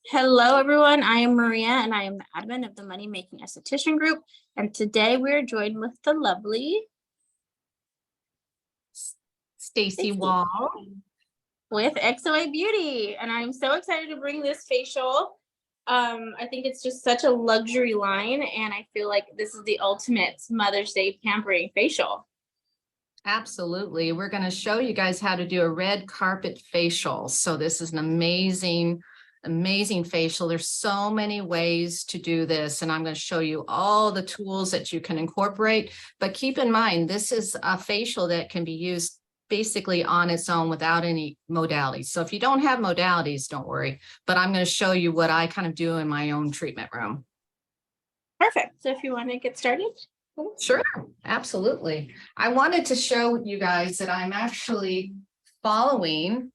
Hello, everyone. I am Maria, and I am the admin of the Money Making Esthetician group. And today we are joined with the lovely Stacey Wall with XO8 Beauty. And I'm so excited to bring this facial. I think it's just such a luxury line, and I feel like this is the ultimate Mother's Day pampering facial. Absolutely. We're going to show you guys how to do a red carpet facial. So this is an amazing facial. There's so many ways to do this, and I'm going to show you all the tools that you can incorporate. But keep in mind, this is a facial that can be used basically on its own without any modalities. So if you don't have modalities, don't worry. But I'm going to show you what I kind of do in my own treatment room. Perfect. So if you want to get started. Sure, absolutely. I wanted to show you guys that I'm actually following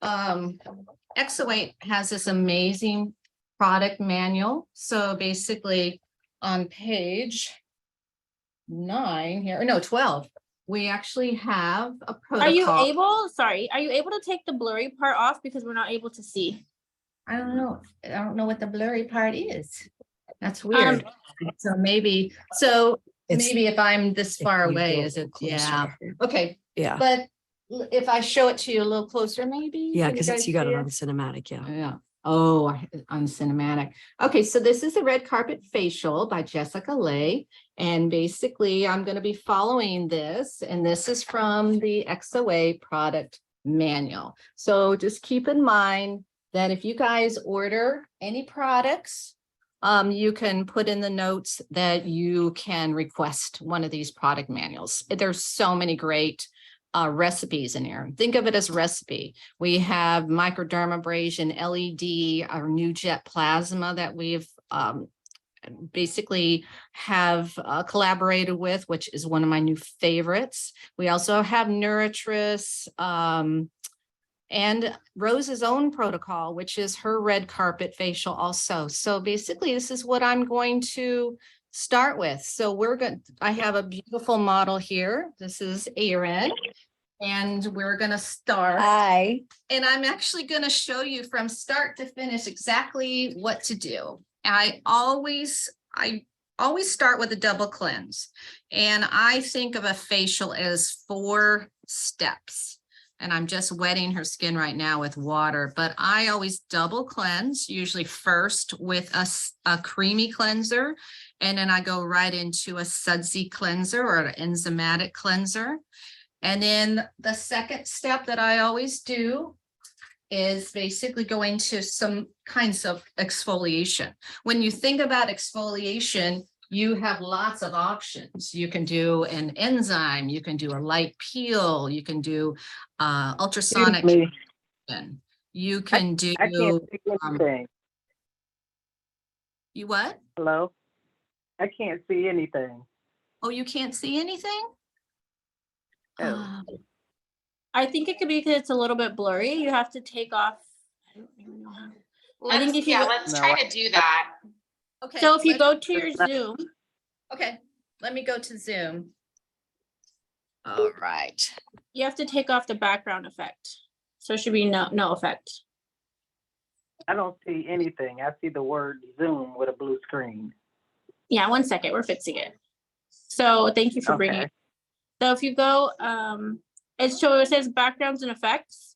XO8 has this amazing product manual. So basically on page 9 here, no, 12, we actually have a protocol. Are you able to take the blurry part off because we're not able to see? I don't know what the blurry part is. That's weird. So maybe if I'm this far away, is it? Yeah. Okay. Yeah. But if I show it to you a little closer, maybe. Yeah, because you got it on cinematic. Yeah. Yeah. Oh, on cinematic. Okay, so this is the red carpet facial by Jessica Lay. And basically I'm going to be following this, and this is from the XO8 product manual. So just keep in mind that if you guys order any products, you can put in the notes that you can request one of these product manuals. There's so many great recipes in here. Think of it as recipe. We have microdermabrasion, LED, our new jet plasma that we've basically have collaborated with, which is one of my new favorites. We also have Nuratress, and Rose's own protocol, which is her red carpet facial also. So basically this is what I'm going to start with. So I have a beautiful model here. This is Erin, and we're going to start. Hi. And I'm actually going to show you from start to finish exactly what to do. I always start with a double cleanse, and I think of a facial as 4 steps. And I'm just wetting her skin right now with water, but I always double cleanse, usually first with a creamy cleanser, and then I go right into a sudsy cleanser or an enzymatic cleanser. And then the second step that I always do is basically going to some kinds of exfoliation. When you think about exfoliation, you have lots of options. You can do an enzyme, you can do a light peel, you can do ultrasonic. You can do. I can't see anything. You what? Hello? I can't see anything. Oh, you can't see anything? Oh. I think it could be because it's a little bit blurry. You have to take off. I don't even know how. Let's try to do that. Okay. So if you go to your Zoom. Okay, let me go to Zoom. All right. You have to take off the background effect. So it should be no effect. I don't see anything. I see the word Zoom with a blue screen. Yeah, 1 second. We're fixing it. So thank you for bringing it. So if you go, it says backgrounds and effects.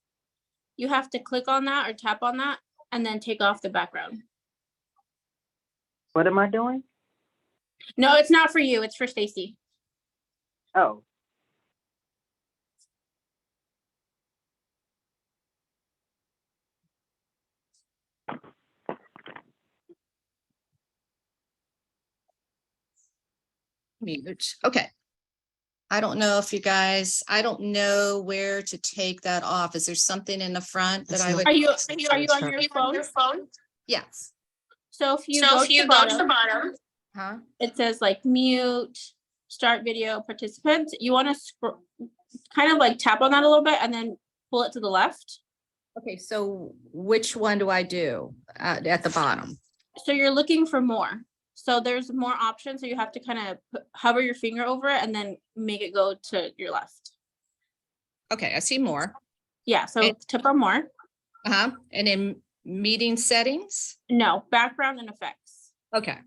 You have to click on that or tap on that and then take off the background. What am I doing? No, it's not for you. It's for Stacey. Oh. Mute. Okay. I don't know if you guys, I don't know where to take that off. Is there something in the front that I would? Are you on your phone? Yes. So if you go to the bottom, Huh? it says like mute, start video participants. You want to kind of like tap on that a little bit and then pull it to the left. Okay, so which one do I do at the bottom? So you're looking for more. So there's more options. So you have to kind of hover your finger over it and then make it go to your left. Okay, I see more. Yeah, so tap on more. And then Meeting settings? No, background and effects. Okay.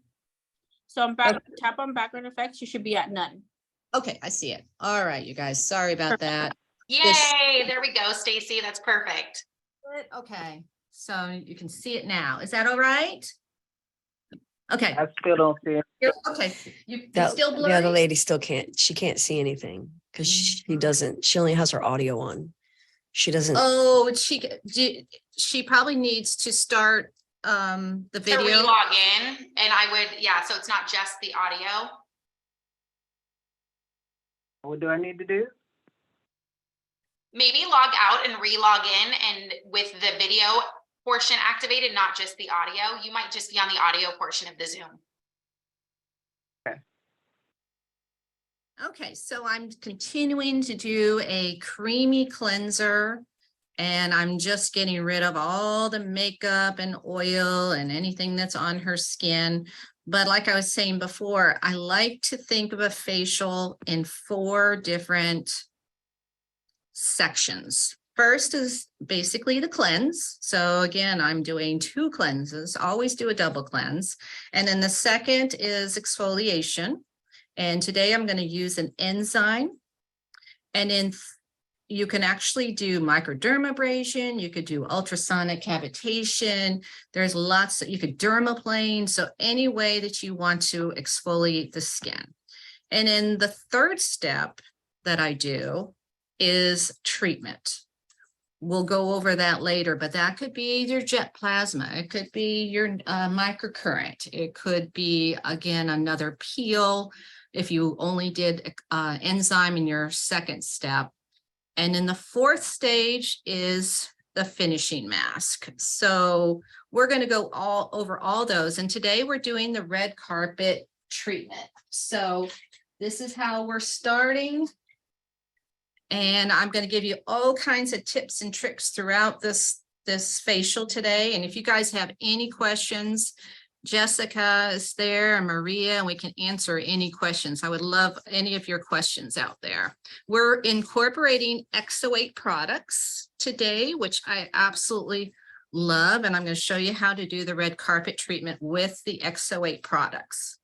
So on tap on background effects, you should be at none. Okay, I see it. All right, you guys, sorry about that. Yay, there we go, Stacey. That's perfect. Okay, so you can see it now. Is that all right? Okay, I still don't see it. okay. It's That, still the other blurry? lady still she can't see anything because she only has her audio on. She doesn't. Oh, she probably needs to start the To video. re-log in, and I would, yeah, so it's not just the audio. What do I need to do? Maybe log out and re-log in, and with the video portion activated, not just the audio. You might just be on the audio portion of the Zoom. Okay, so I'm continuing to do a creamy cleanser, and I'm just getting rid of all the makeup and oil and anything that's on her skin. But like I was saying before, I like to think of a facial in 4 different sections. First is basically the cleanse. So again, I'm doing 2 cleanses, always do a double cleanse. And then the second is exfoliation. And today I'm going to use an enzyme. And then you can actually do microdermabrasion. You could do ultrasonic cavitation. There's lots that you could dermaplane. So any way that you want to exfoliate the skin. And then the third step that I do is treatment. We'll go over that later, but that could be your jet plasma. It could be your microcurrent. It could be, again, another peel if you only did enzyme in your second step. And then the 4th stage is the finishing mask. So we're going to go over all those. And today we're doing the red carpet treatment. So this is how we're starting. And I'm going to give you all kinds of tips and tricks throughout this facial today. And if you guys have any questions, Jessica is there and Maria, and we can answer any questions. I would love any of your questions out there. We're incorporating XO8 products today, which I absolutely love. And I'm going to show you how to do the red carpet treatment with the XO8 products.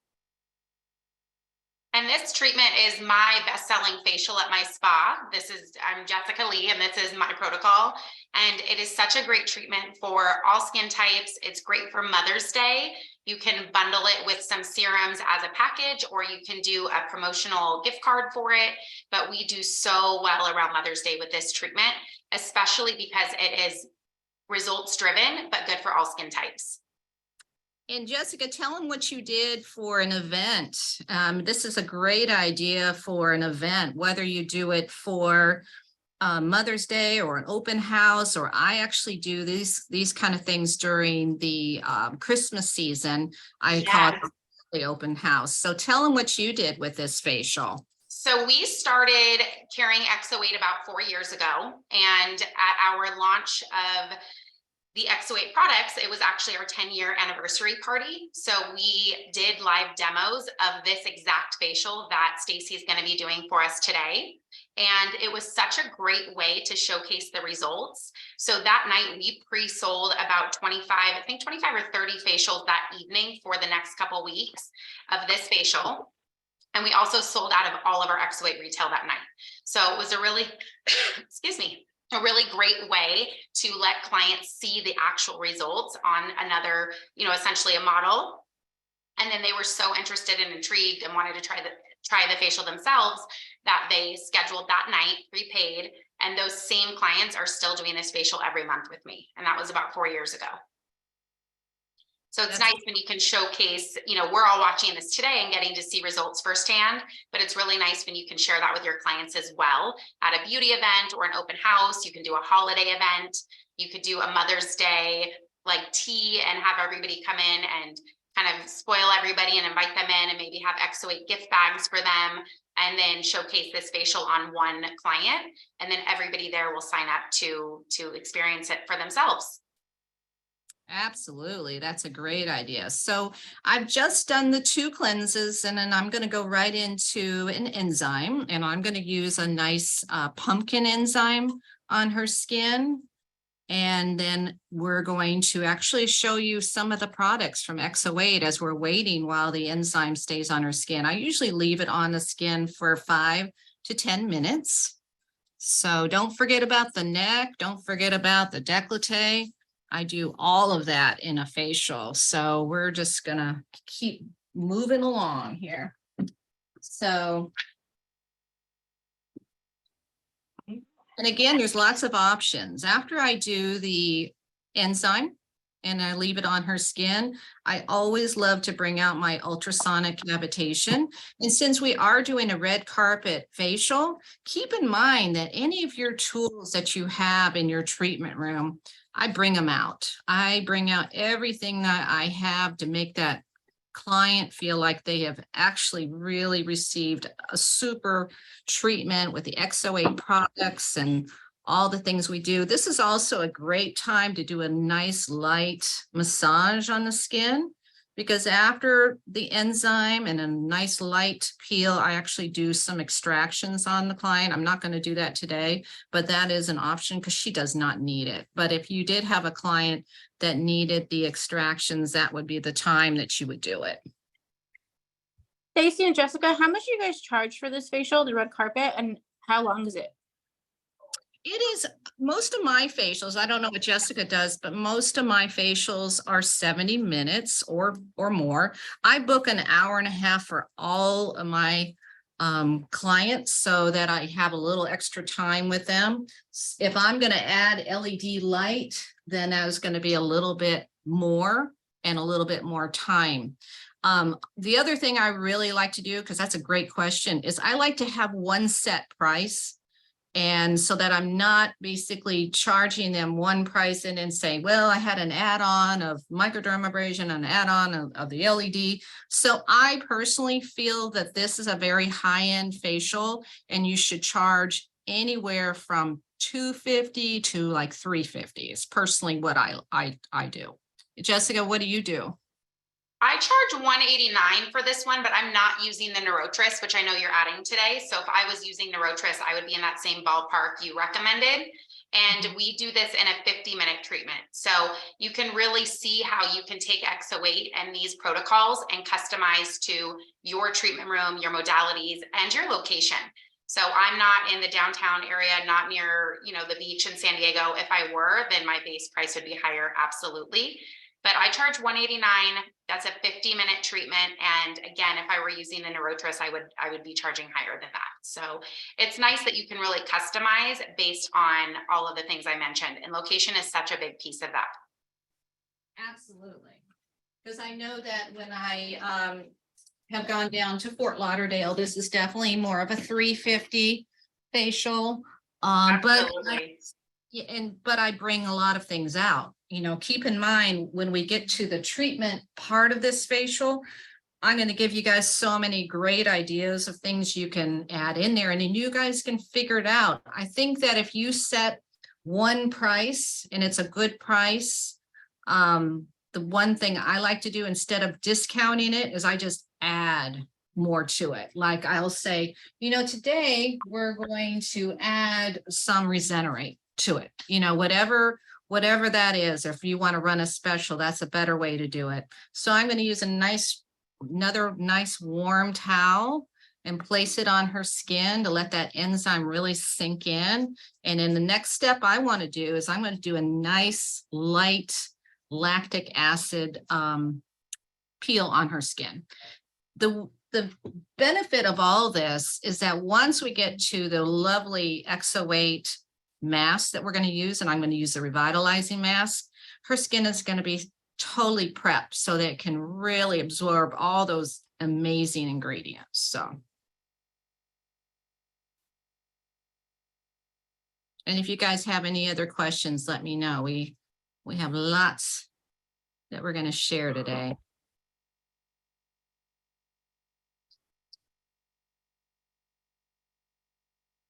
And this treatment is my best-selling facial at my spa. I'm Jessica Lee, and this is my protocol. And it is such a great treatment for all skin types. It's great for Mother's Day. You can bundle it with some serums as a package, or you can do a promotional gift card for it. But we do so well around Mother's Day with this treatment, especially because it is results driven, but good for all skin types. And Jessica, tell them what you did for an event. This is a great idea for an event, whether you do it for Mother's Day or an open house, or I actually do these kind of things during the Christmas season. I call it the open house. So tell them what you did with this facial. So we started carrying XO8 about 4 years ago, and at our launch of the XO8 products, it was actually our 10-year anniversary party. So we did live demos of this exact facial that Stacey is going to be doing for us today. And it was such a great way to showcase the results. So that night we pre-sold about 25 or 30 facials that evening for the next couple weeks of this facial. And we also sold out of all of our XO8 retail that night. So it was a really, excuse me, a really great way to let clients see the actual results on another, essentially a model. And then they were so interested and intrigued and wanted to try the facial themselves that they scheduled that night, prepaid, and those same clients are still doing this facial every month with me. And that was about 4 years ago. So it's nice when you can showcase, we're all watching this today and getting to see results firsthand, but it's really nice when you can share that with your clients as well at a beauty event or an open house. You can do a holiday event. You could do a Mother's Day like tea and have everybody come in and kind of spoil everybody and invite them in and maybe have XO8 gift bags for them, and then showcase this facial on one client. And then everybody there will sign up to experience it for themselves. Absolutely. That's a great idea. So I've just done the 2 cleanses, and then I'm going to go right into an enzyme, and I'm going to use a nice pumpkin enzyme on her skin. And then we're going to actually show you some of the products from XO8 as we're waiting while the enzyme stays on her skin. I usually leave it on the skin for 5 to 10 minutes. So don't forget about the neck. Don't forget about the décolleté. I do all of that in a facial. So we're just gonna keep moving along here. So, and again, there's lots of options. After I do the enzyme and I leave it on her skin, I always love to bring out my ultrasonic cavitation. And since we are doing a red carpet facial, keep in mind that any of your tools that you have in your treatment room, I bring them out. I bring out everything that I have to make that client feel like they have actually really received a super treatment with the XO8 products and all the things we do. This is also a great time to do a nice light massage on the skin, because after the enzyme and a nice light peel, I actually do some extractions on the client. I'm not going to do that today, but that is an option because she does not need it. But if you did have a client that needed the extractions, that would be the time that you would do it. Stacey and Jessica, how much do you guys charge for this facial, the red carpet, and how long is it? It is, most of my facials, I don't know what Jessica does, but most of my facials are 70 minutes or more. I book an hour and a half for all of my clients so that I have a little extra time with them. If I'm going to add LED light, then that is going to be a little bit more and a little bit more time. The other thing I really like to do, because that's a great question, is I like to have one set price. And so that I'm not basically charging them one price and then saying, well, I had an add-on of microdermabrasion, an add-on of the LED. So I personally feel that this is a very high-end facial and you should charge anywhere from $250 to like $350 is personally what I do. Jessica, what do you do? I charge $189 for this one, but I'm not using the Neurotris, which I know you're adding today. So if I was using Neurotris, I would be in that same ballpark you recommended. And we do this in a 50-minute treatment. So you can really see how you can take XO8 and these protocols and customize to your treatment room, your modalities, and your location. So I'm not in the downtown area, not near, the beach in San Diego. If I were, then my base price would be higher, absolutely. But I charge $189. That's a 50-minute treatment. And again, if I were using the Neurotris, I would be charging higher than that. So it's nice that you can really customize based on all of the things I mentioned. And location is such a big piece of that. Absolutely. Because I know that when I have gone down to Fort Lauderdale, this is definitely more of a $350 facial. But I bring a lot of things out. Keep in mind when we get to the treatment part of this facial, I'm going to give you guys so many great ideas of things you can add in there, and then you guys can figure it out. I think that if you set one price and it's a good price, the one thing I like to do instead of discounting it is I just add more to it. Like I'll say, today we're going to add some Regenerate to it, whatever that is. If you want to run a special, that's a better way to do it. So I'm going to use another nice warm towel and place it on her skin to let that enzyme really sink in. And then the next step I want to do is I'm going to do a nice light lactic acid peel on her skin. The benefit of all this is that once we get to the lovely XO8 mask that we're going to use, and I'm going to use the revitalizing mask, her skin is going to be totally prepped so that it can really absorb all those amazing ingredients. So, and if you guys have any other questions, let me know. We have lots that we're going to share today.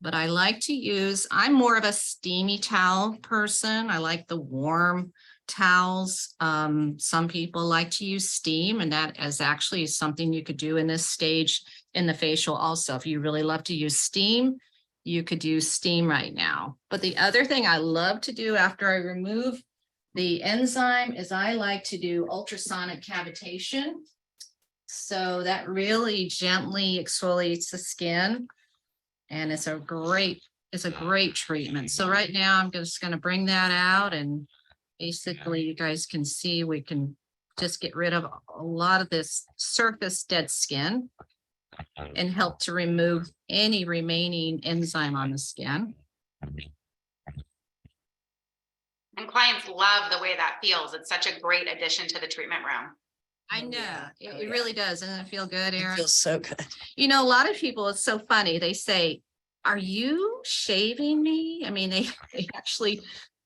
But I like to use, I'm more of a steamy towel person. I like the warm towels. Some people like to use steam, and that is actually something you could do in this stage in the facial also. If you really love to use steam, you could use steam right now. But the other thing I love to do after I remove the enzyme is I like to do ultrasonic cavitation. So that really gently exfoliates the skin. And it's a great treatment. So right now I'm just going to bring that out, and basically you guys can see we can just get rid of a lot of this surface dead skin and help to remove any remaining enzyme on the skin. And clients love the way that feels. It's such a great addition to the treatment room. I know, it really does. Doesn't it feel good, It Erin? feels so good. You know, a lot of people, it's so funny. They say, are you shaving me? I mean, they actually,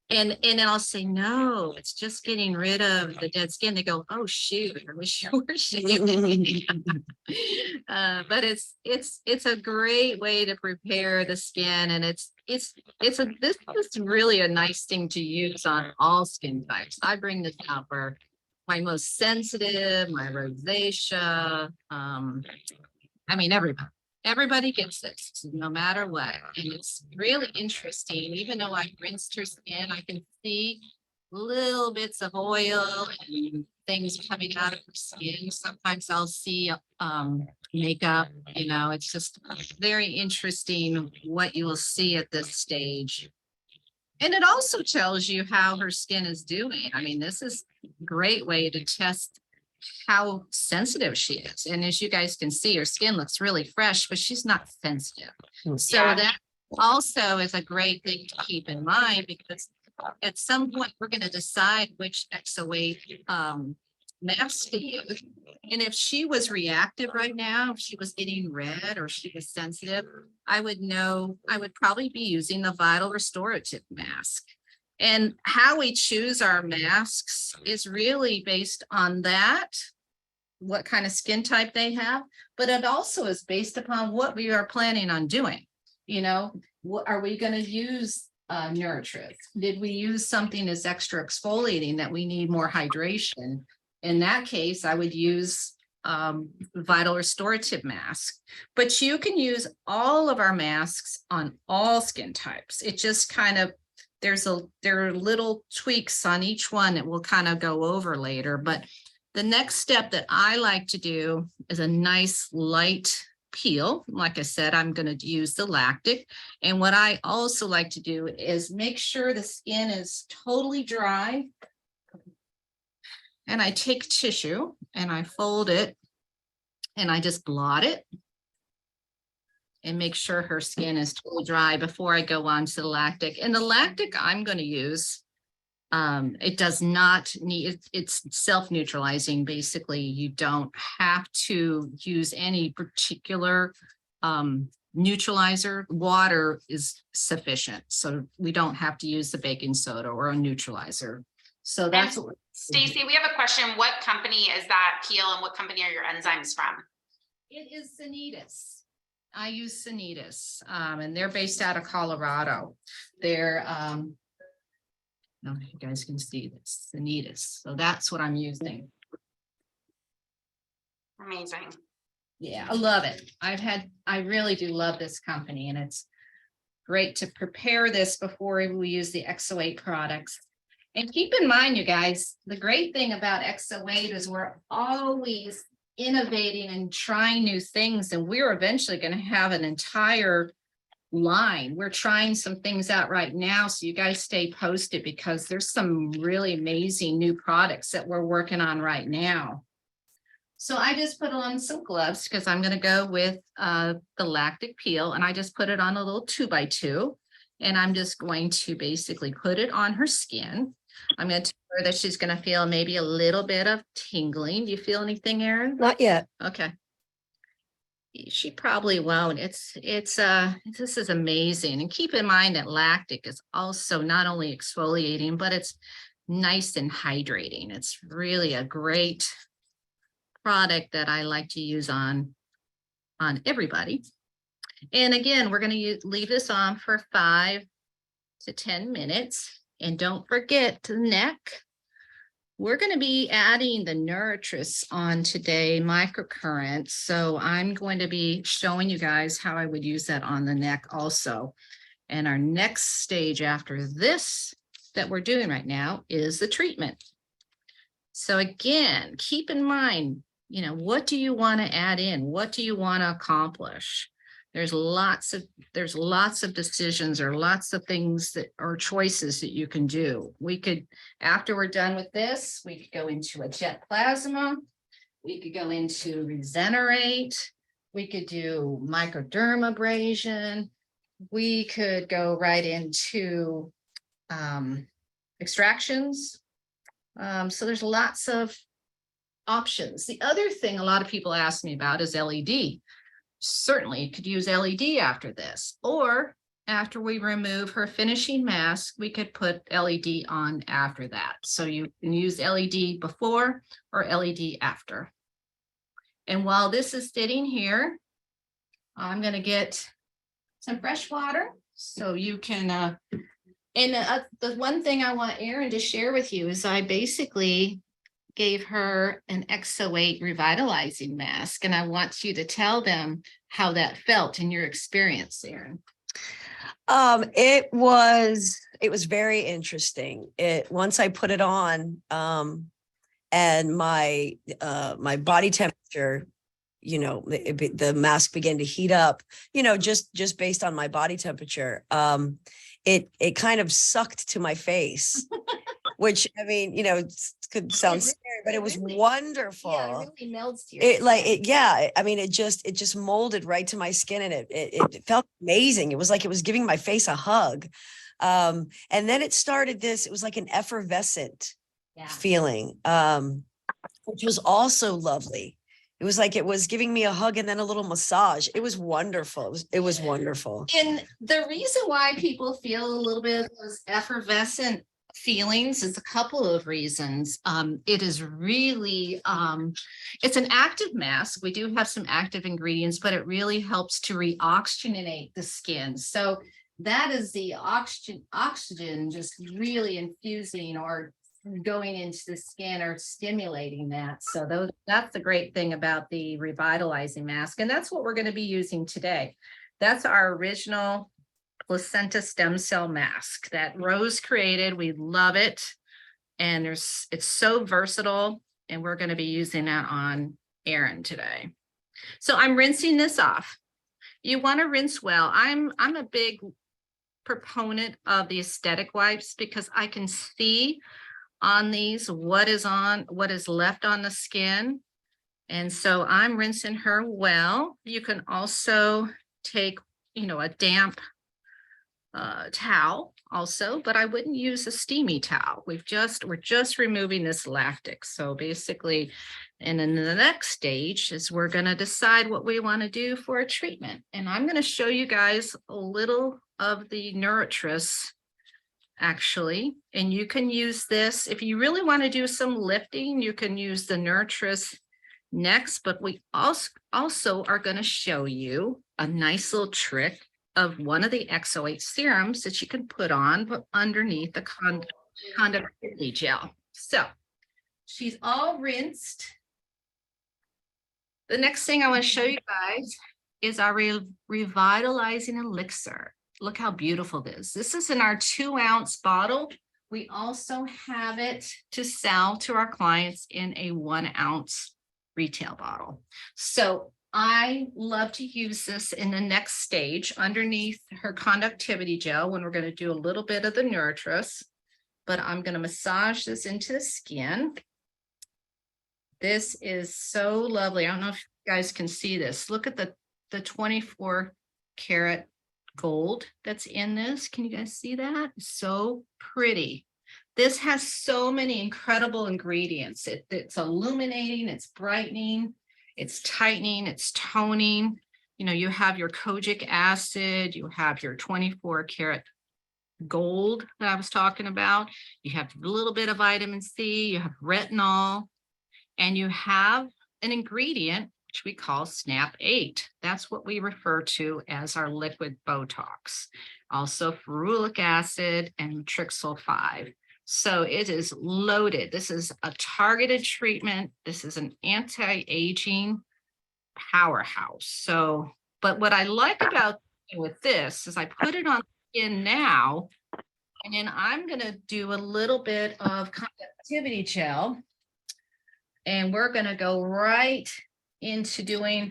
and then I'll say, no, it's just getting rid of the dead skin. They go, oh, shoot, I wish you were shaving me. But it's a great way to prepare the skin. And this is really a nice thing to use on all skin types. I bring this out for my most sensitive, my rosacea. I mean, everybody gets this, no matter what. And it's really interesting. Even though I rinsed her skin, I can see little bits of oil and things coming out of her skin. Sometimes I'll see makeup, you know, it's just very interesting what you will see at this stage. And it also tells you how her skin is doing. I mean, this is a great way to test how sensitive she is. And as you guys can see, her skin looks really fresh, but she's not sensitive. So that also is a great thing to keep in mind, because at some point we're going to decide which XO8 mask to use. And if she was reactive right now, if she was getting red or she was sensitive, I would know I would probably be using the Vital Restorative mask. And how we choose our masks is really based on that, what kind of skin type they have, but it also is based upon what we are planning on doing. You know, what are we going to use Nurtris? Did we use something as extra exfoliating that we need more hydration? In that case, I would use Vital Restorative mask, but you can use all of our masks on all skin types. It just kind of, there are little tweaks on each one that we'll kind of go over later. But the next step that I like to do is a nice light peel. Like I said, I'm going to use the lactic. And what I also like to do is make sure the skin is totally dry. And I take tissue and I fold it and I just blot it and make sure her skin is totally dry before I go on to the lactic. And the lactic I'm going to use, it does not need, it's self-neutralizing. Basically, you don't have to use any particular neutralizer. Water is sufficient. So we don't have to use the baking soda or a neutralizer. So that's what. Stacey, we have a question. What company is that peel and what company are your enzymes from? It is Sanitas. I use Sanitas, and they're based out of Colorado. They're, no, you guys can see this, Sanitas. So that's what I'm using. Amazing. Yeah, I love it. I really do love this company, and it's great to prepare this before we use the XO8 products. And keep in mind, you guys, the great thing about XO8 is we're always innovating and trying new things, and we're eventually going to have an entire line. We're trying some things out right now, so you guys stay posted, because there's some really amazing new products that we're working on right now. So I just put on some gloves because I'm going to go with the lactic peel, and I just put it on a little 2x2, and I'm just going to basically put it on her skin. I'm going to tell her that she's going to feel maybe a little bit of tingling. Do you feel anything, Erin? Not yet. Okay. She probably won't. This is amazing. And keep in mind that lactic is also not only exfoliating, but it's nice and hydrating. It's really a great product that I like to use on everybody. And again, we're going to leave this on for 5 to 10 minutes. And don't forget the neck. We're going to be adding the Nuratress on today, microcurrent. So I'm going to be showing you guys how I would use that on the neck also. And our next stage after this that we're doing right now is the treatment. So again, keep in mind, you know, what do you want to add in? What do you want to accomplish? There's lots of decisions or lots of things that or choices that you can do. We could, after we're done with this, we could go into a jet plasma. We could go into regenerate. We could do microdermabrasion. We could go right into extractions. So there's lots of options. The other thing a lot of people ask me about is LED. Certainly you could use LED after this, or after we remove her finishing mask, we could put LED on after that. So you can use LED before or LED after. And while this is sitting here, I'm going to get some fresh water so you can, the one thing I want Erin to share with you is I basically gave her an XO8 Revitalizing Mask, and I want you to tell them how that felt in your experience, Erin. It was very interesting. Once I put it on, and my body temperature, you know, the mask began to heat up, you know, just based on my body temperature. It kind of sucked to my face, which, I mean, you know, could sound scary, but it was wonderful. Yeah, it really melts to your yeah, I mean, it just molded right to my skin, and it felt amazing. It was like it was giving my face a hug. And then it started it was like an effervescent feeling, which was also lovely. It was like it was giving me a hug and then a little massage. It was wonderful. It was wonderful. And the reason why people feel a little bit of those effervescent feelings is a couple of reasons. It is really, it's an active mask. We do have some active ingredients, but it really helps to reoxygenate the skin. So that is the oxygen just really infusing or going into the skin or stimulating that. So that's the great thing about the revitalizing mask. And that's what we're going to be using today. That's our original placenta stem cell mask that Rose created. We love it. And it's so versatile. And we're going to be using that on Erin today. So I'm rinsing this off. You want to rinse well. I'm a big proponent of the aesthetic wipes because I can see on these what is left on the skin. And so I'm rinsing her well. You can also take, you know, a damp towel also, but I wouldn't use a steamy towel. We're just removing this lactic. So basically, and then the next stage is we're going to decide what we want to do for a treatment. And I'm going to show you guys a little of the Nuratress actually, and you can use this if you really want to do some lifting. You can use the Nuratress next, but we also are going to show you a nice little trick of one of the XO8 serums that you can put underneath the conductivity gel. So she's all rinsed. The next thing I want to show you guys is our revitalizing elixir. Look how beautiful this is. This is in our 2-ounce bottle. We also have it to sell to our clients in a 1-ounce retail bottle. So I love to use this in the next stage underneath her conductivity gel when we're going to do a little bit of the Nuratress, but I'm going to massage this into the skin. This is so lovely. I don't know if you guys can see this. Look at the 24 karat gold that's in this. Can you guys see that? So pretty. This has so many incredible ingredients. It's illuminating, it's brightening, it's tightening, it's toning. You know, you have your kojic acid, you have your 24 karat gold that I was talking about. You have a little bit of vitamin C, you have retinol, and you have an ingredient which we call SNAP 8. That's what we refer to as our liquid Botox. Also ferulic acid and Trixil 5. So it is loaded. This is a targeted treatment. This is an anti-aging powerhouse. So, but what I like about with this is I put it on skin now, and then I'm going to do a little bit of conductivity gel, and we're going to go right into doing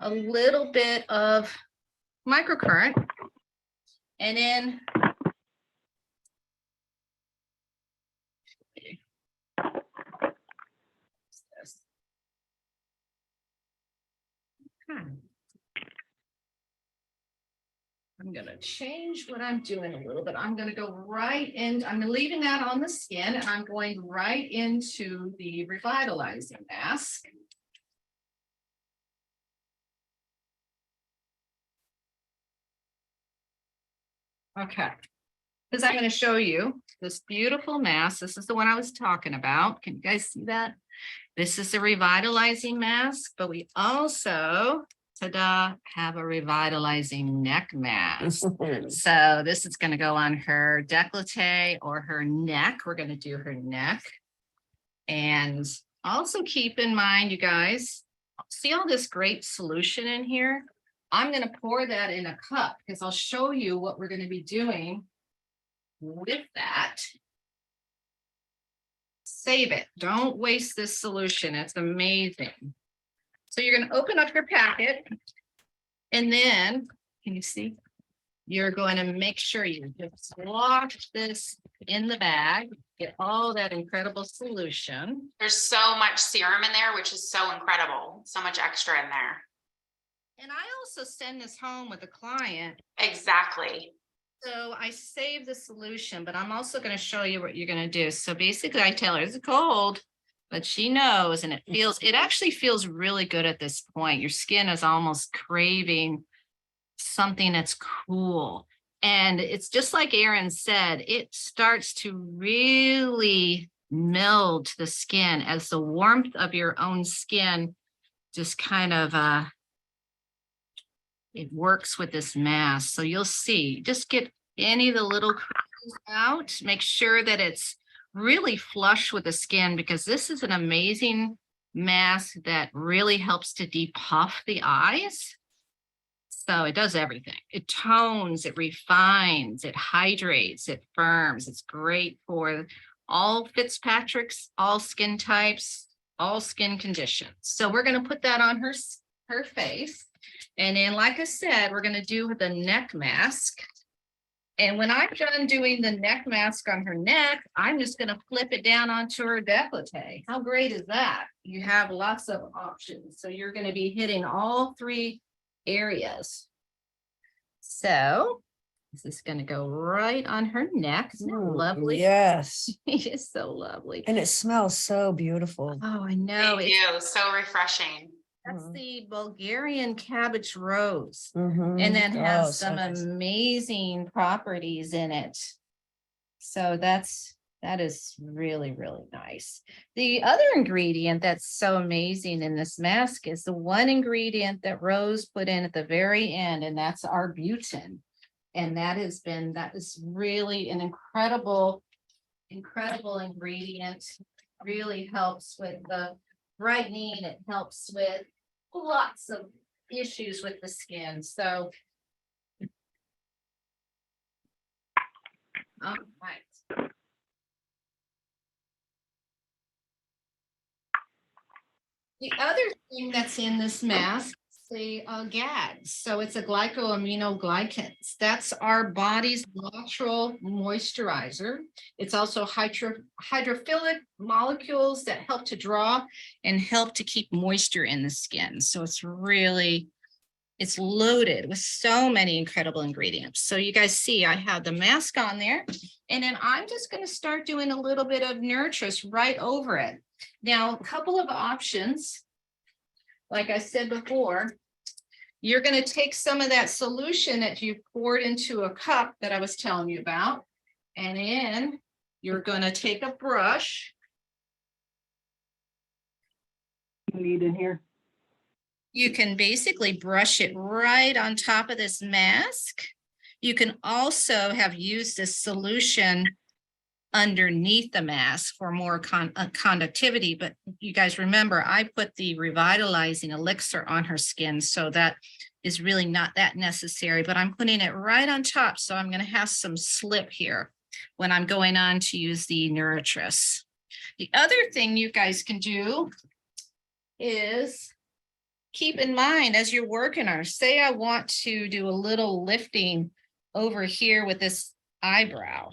a little bit of microcurrent, and then I'm going to change what I'm doing a little bit. I'm going to go right in. I'm leaving that on the skin, and I'm going right into the revitalizing mask. Okay, because I'm going to show you this beautiful mask. This is the one I was talking about. Can you guys see that? This is the revitalizing mask, but we also, ta-da, have a revitalizing neck mask. So this is going to go on her décolleté or her neck. We're going to do her neck. And also keep in mind, you guys, see all this great solution in here? I'm going to pour that in a cup because I'll show you what we're going to be doing with that. Save it. Don't waste this solution. It's amazing. So you're going to open up your packet, and then, can you see? You're going to make sure you just lock this in the bag, get all that incredible solution. There's so much serum in there, which is so incredible. So much extra in there. And I also send this home with a client. Exactly. So I save the solution, but I'm also going to show you what you're going to do. So basically I tell her it's cold, but she knows, and it actually feels really good at this point. Your skin is almost craving something that's cool. And it's just like Erin said, it starts to really meld to the skin as the warmth of your own skin just kind of it works with this mask. So you'll see, just get any of the little creases out, make sure that it's really flush with the skin, because this is an amazing mask that really helps to depuff the eyes. So it does everything. It tones, it refines, it hydrates, it firms. It's great for all Fitzpatrick's, all skin types, all skin conditions. So we're going to put that on her face. And then, like I said, we're going to do the neck mask. And when I'm done doing the neck mask on her neck, I'm just going to flip it down onto her décolleté. How great is that? You have lots of options. So you're going to be hitting all three areas. So this is going to go right on her neck. Isn't that lovely? Yes. It is so lovely. And it smells so beautiful. Oh, I know. They do. So refreshing. That's the Bulgarian cabbage rose. Mhm. And then has Oh, so some nice. amazing properties in it. So that is really, really nice. The other ingredient that's so amazing in this mask is the one ingredient that Rose put in at the very end, and that's arbutin. And that is really an incredible ingredient. Really helps with the brightening. It helps with lots of issues with the skin. So, all right. The other thing that's in this mask is the GAGs. So it's a glycoaminoglycans. That's our body's natural moisturizer. It's also hydrophilic molecules that help to draw and help to keep moisture in the skin. So it's loaded with so many incredible ingredients. So you guys see, I have the mask on there, and then I'm just going to start doing a little bit of Nurtress right over it. Now, a couple of options. Like I said before, you're going to take some of that solution that you poured into a cup that I was telling you about, and then you're going to take a brush. Need in here. You can basically brush it right on top of this mask. You can also have used this solution underneath the mask for more conductivity. But you guys remember, I put the revitalizing elixir on her skin, so that is really not that necessary, but I'm putting it right on top. So I'm going to have some slip here when I'm going on to use the Nutritris. The other thing you guys can do is keep in mind as you're working on, say I want to do a little lifting over here with this eyebrow.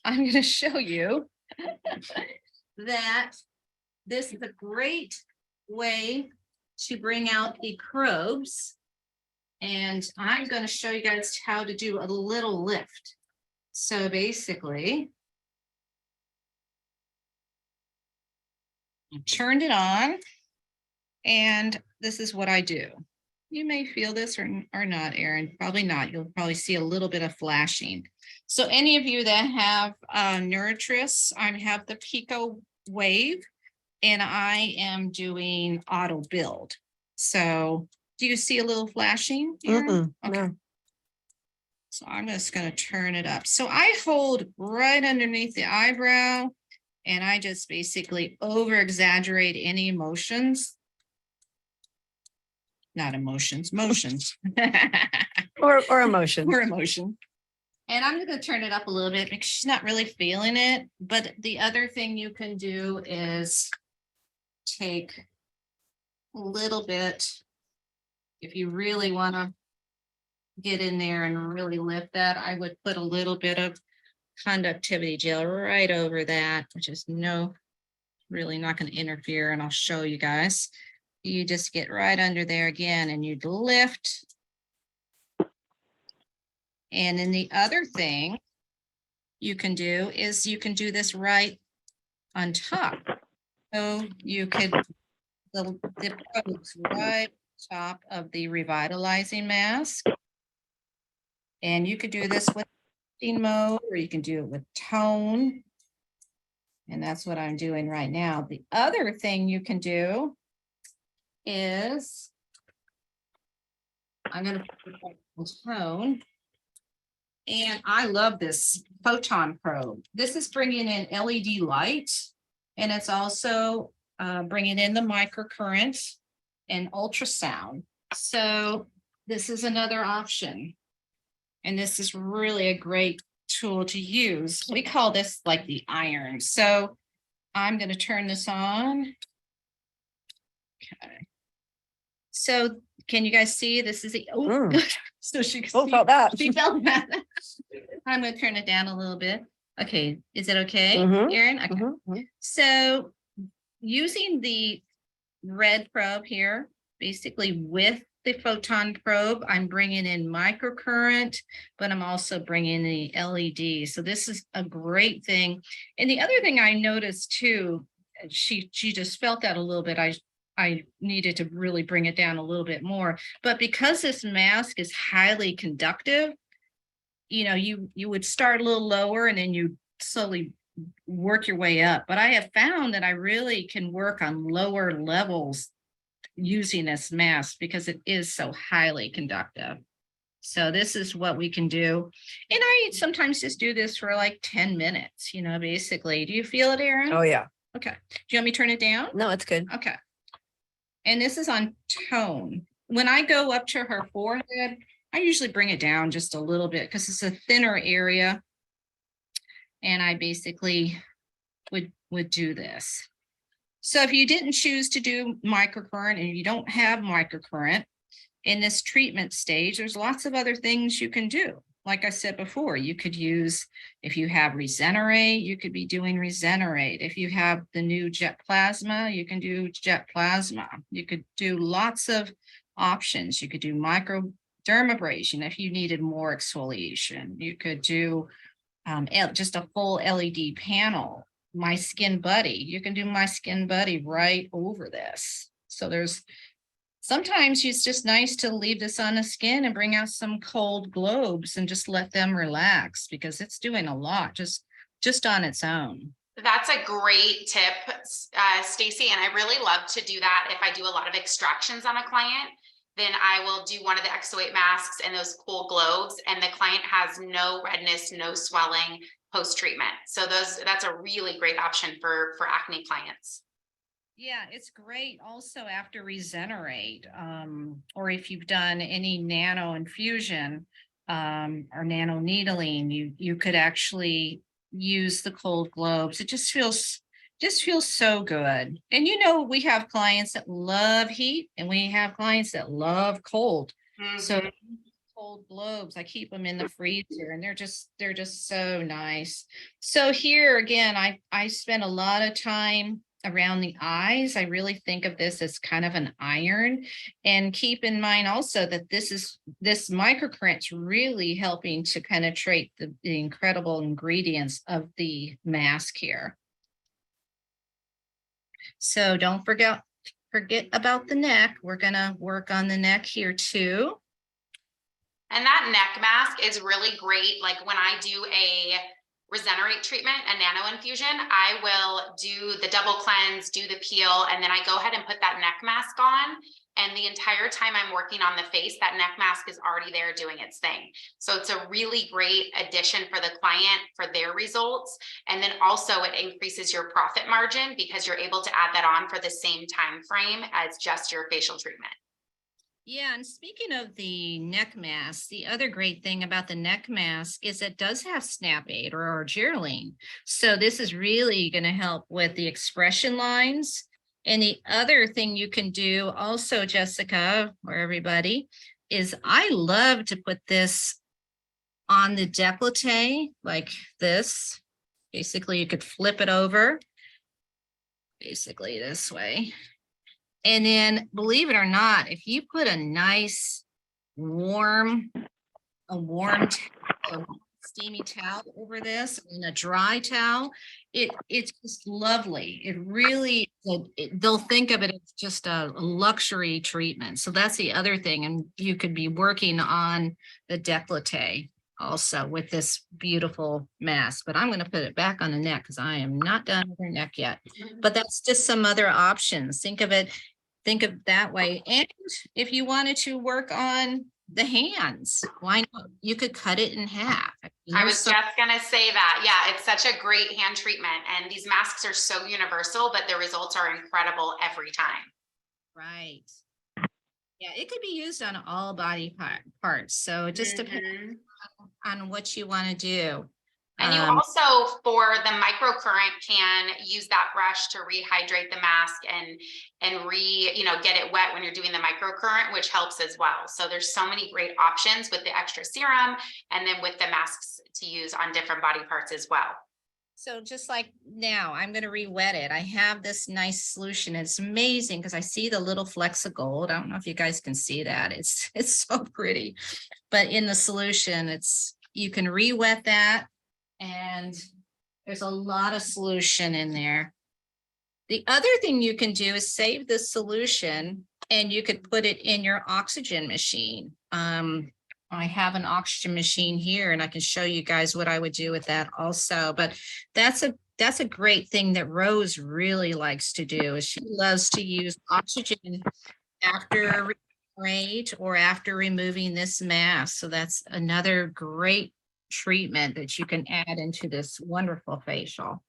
I'm going to show you that this is a great way to bring out the probes. And I'm going to show you guys how to do a little lift. So basically, I turned it on, and this is what I do. You may feel this or not, Erin, probably not. You'll probably see a little bit of flashing. So any of you that have Nutritris, I have the Pico Wave, and I am doing auto build. So do you see a little flashing, Erin? Okay. No. So I'm just going to turn it up. So I hold right underneath the eyebrow, and I just basically over exaggerate any emotions. Not emotions, motions. Or emotion. Or emotion. And I'm going to turn it up a little bit because she's not really feeling it. But the other thing you can do is take a little bit, if you really want to get in there and really lift that, I would put a little bit of conductivity gel right over that, which is really not going to interfere. And I'll show you guys. You just get right under there again and you'd lift. And then the other thing you can do is you can do this right on top. So you could, the probes right on top of the revitalizing mask. And you could do this with mode, or you can do it with tone. And that's what I'm doing right now. The other thing you can do is I'm going to put tone. And I love this photon probe. This is bringing in LED light, and it's also bringing in the microcurrent and ultrasound. So this is another option. And this is really a great tool to use. We call this like the iron. So I'm going to turn this on. Okay. So can you guys see this is so she felt that. She felt that. I'm going to turn it down a little bit. Okay. Is it okay, Erin? Okay. So using the red probe here, basically with the photon probe, I'm bringing in microcurrent, but I'm also bringing the LED. So this is a great thing. And the other thing I noticed too, she just felt that a little bit. I needed to really bring it down a little bit more, but because this mask is highly conductive, you know, you would start a little lower and then you slowly work your way up. But I have found that I really can work on lower levels using this mask because it is so highly conductive. So this is what we can do. And I sometimes just do this for like 10 minutes, you know, basically. Do you feel it, Erin? Oh, yeah. Okay. Do you want me to turn it down? No, it's good. Okay. And this is on tone. When I go up to her forehead, I usually bring it down just a little bit because it's a thinner area. And I basically would do this. So if you didn't choose to do microcurrent and you don't have microcurrent in this treatment stage, there's lots of other things you can do. Like I said before, you could use, if you have Regenerate, you could be doing Regenerate. If you have the new jet plasma, you can do jet plasma. You could do lots of options. You could do microdermabrasion if you needed more exfoliation. You could do just a full LED panel. My Skin Buddy, you can do My Skin Buddy right over this. So there's sometimes it's just nice to leave this on the skin and bring out some cold globes and just let them relax because it's doing a lot just on its own. That's a great tip, Stacey, and I really love to do that. If I do a lot of extractions on a client, then I will do one of the XO8 masks and those cool globes, and the client has no redness, no swelling, post-treatment. So that's a really great option for acne clients. Yeah, it's great also after Regenerate, or if you've done any nano infusion or nano needling, you could actually use the cold globes. It just feels so good. And you know, we have clients that love heat and we have clients that love cold. So Mhm. cold globes, I keep them in the freezer and they're just so nice. So here again, I spent a lot of time around the eyes. I really think of this as kind of an iron, and keep in mind also that this microcurrent's really helping to penetrate the incredible ingredients of the mask here. So don't forget about the neck. We're gonna work on the neck here too. And that neck mask is really great. Like when I do a Regenerate treatment, a nano infusion, I will do the double cleanse, do the peel, and then I go ahead and put that neck mask on. And the entire time I'm working on the face, that neck mask is already there doing its thing. So it's a really great addition for the client for their results. And then also it increases your profit margin because you're able to add that on for the same time frame as just your facial treatment. Yeah, and speaking of the neck mask, the other great thing about the neck mask is it does have snap aid or arginine. So this is really going to help with the expression lines. And the other thing you can do also, Jessica, or everybody, is I love to put this on the décolleté like this. Basically, you could flip it over, basically this way. And then, believe it or not, if you put a nice warm towel, steamy towel over this and a dry towel, it's just lovely. It really, they'll think of it as just a luxury treatment. So that's the other thing. And you could be working on the décolleté also with this beautiful mask, but I'm going to put it back on the neck because I am not done with her neck yet. But that's just some other options. Think of that way. And if you wanted to work on the hands, why not? You could cut it in half. I was just gonna say that. Yeah, it's such a great hand treatment, and these masks are so universal, but the results are incredible every time. Right. Yeah, it could be used on all body parts. So it just depends on what you want to do. And you also, for the microcurrent, can use that brush to rehydrate the mask and get it wet when you're doing the microcurrent, which helps as well. So there's so many great options with the extra serum and then with the masks to use on different body parts as well. So just like now, I'm going to re-wet it. I have this nice solution. It's amazing because I see the little flecks of gold. I don't know if you guys can see that. It's so pretty. But in the solution, you can re-wet that. And there's a lot of solution in there. The other thing you can do is save the solution and you could put it in your oxygen machine. I have an oxygen machine here and I can show you guys what I would do with that also. But that's a great thing that Rose really likes to do, is she loves to use oxygen after Regenerate or after removing this mask. So that's another great treatment that you can add into this wonderful facial.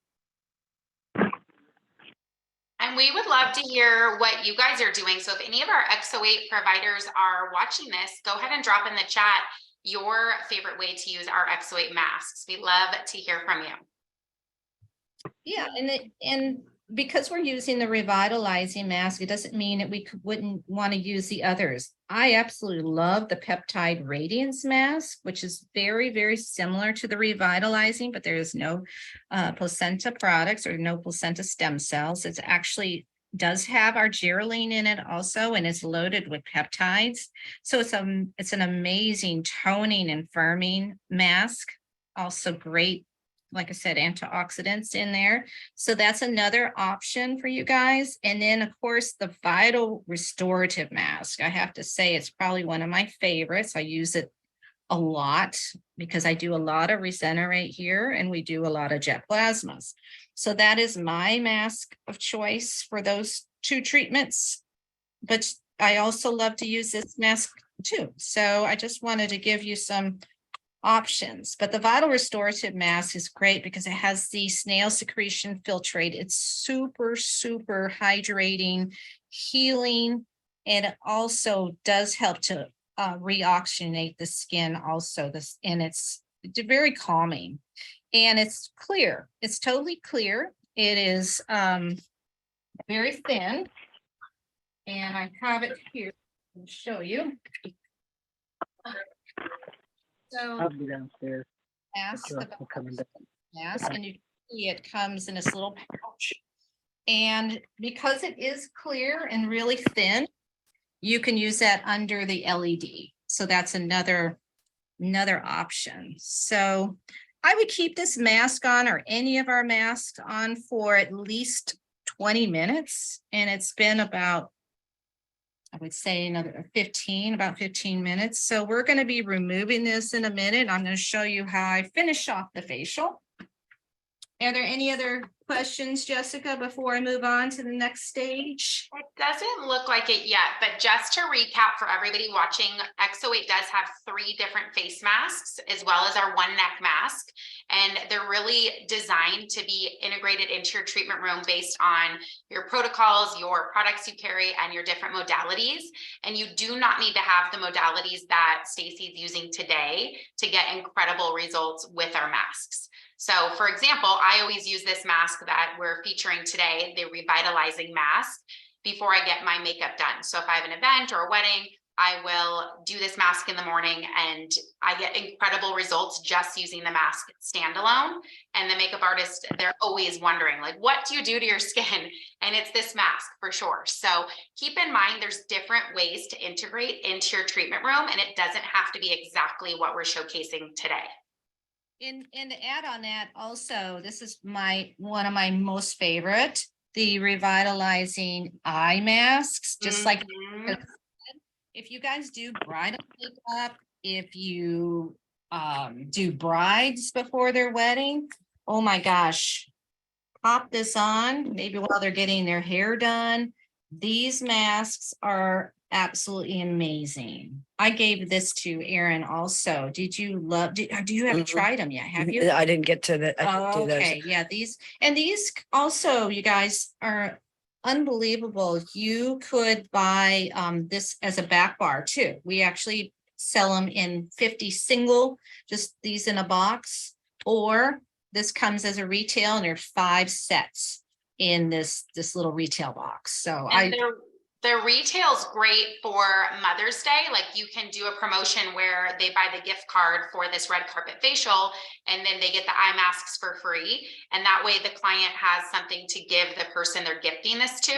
And we would love to hear what you guys are doing. So if any of our XO8 providers are watching this, go ahead and drop in the chat your favorite way to use our XO8 masks. We love to hear from you. Yeah, and because we're using the revitalizing mask, it doesn't mean that we wouldn't want to use the others. I absolutely love the peptide radiance mask, which is very, very similar to the revitalizing, but there is no placenta products or no placenta stem cells. It actually does have our arginine in it also, and it's loaded with peptides. So it's an amazing toning and firming mask. Also great, like I said, antioxidants in there. So that's another option for you guys. And then of course, the Vital Restorative Mask. I have to say it's probably one of my favorites. I use it a lot because I do a lot of Regenerate here and we do a lot of jet plasmas. So that is my mask of choice for those two treatments. But I also love to use this mask too. So I just wanted to give you some options, but the Vital Restorative Mask is great because it has the snail secretion filtrate. It's super, super hydrating, healing, and it also does help to reoxygenate the skin also. And it's very calming, and it's clear. It's totally clear. It is very thin, and I have it here. I'll show you. So I'll be downstairs. mask, Sure, I'm coming down. mask, and you can see it comes in this little pouch. And because it is clear and really thin, you can use that under the LED. So that's another option. So I would keep this mask on, or any of our masks on, for at least 20 minutes. And it's been about, I would say, another about 15 minutes. So we're going to be removing this in a minute. I'm going to show you how I finish off the facial. Are there any other questions, Jessica, before I move on to the next stage? It doesn't look like it yet, but just to recap for everybody watching, XO8 does have 3 different face masks as well as our 1 neck mask. And they're really designed to be integrated into your treatment room based on your protocols, your products you carry, and your different modalities. And you do not need to have the modalities that Stacey is using today to get incredible results with our masks. So for example, I always use this mask that we're featuring today, the Revitalizing Mask, before I get my makeup done. So if I have an event or a wedding, I will do this mask in the morning, and I get incredible results just using the mask standalone. And the makeup artist, they're always wondering, like, what do you do to your skin? And it's this mask for sure. So keep in mind, there's different ways to integrate into your treatment room, and it doesn't have to be exactly what we're showcasing today. And to add on that also, this is one of my most favorite, the Revitalizing Eye Masks, just like if you guys do bridal makeup, if you do brides before their wedding, oh my gosh, pop this on, maybe while they're getting their hair done. These masks are absolutely amazing. I gave this to Erin also. Did you love, do you haven't tried them yet? Have you? I didn't get to the. Oh, okay. Yeah, these also, you guys, are unbelievable. You could buy this as a back bar too. We actually sell them in 50 single, just these in a box, or this comes as a retail, and there's 5 sets in this little retail box. So the retail's great for Mother's Day. Like, you can do a promotion where they buy the gift card for this red carpet facial, and then they get the eye masks for free. And that way the client has something to give the person they're gifting this to.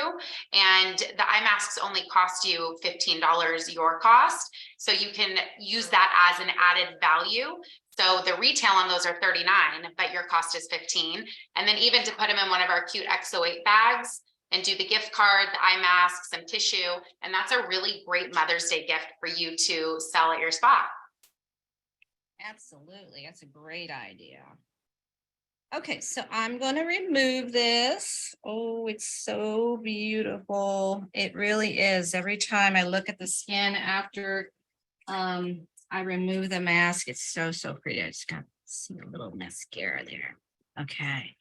And the eye masks only cost you $15 your cost. So you can use that as an added value. So the retail on those are $39, but your cost is $15. And then even to put them in one of our cute XO8 bags and do the gift card, the eye mask, some tissue. And that's a really great Mother's Day gift for you to sell at your spa. absolutely, that's a great idea. Okay, so I'm going to remove this. Oh, it's so beautiful. It really is. Every time I look at the skin after I remove the mask, it's so pretty. I just got some little mascara there. Okay.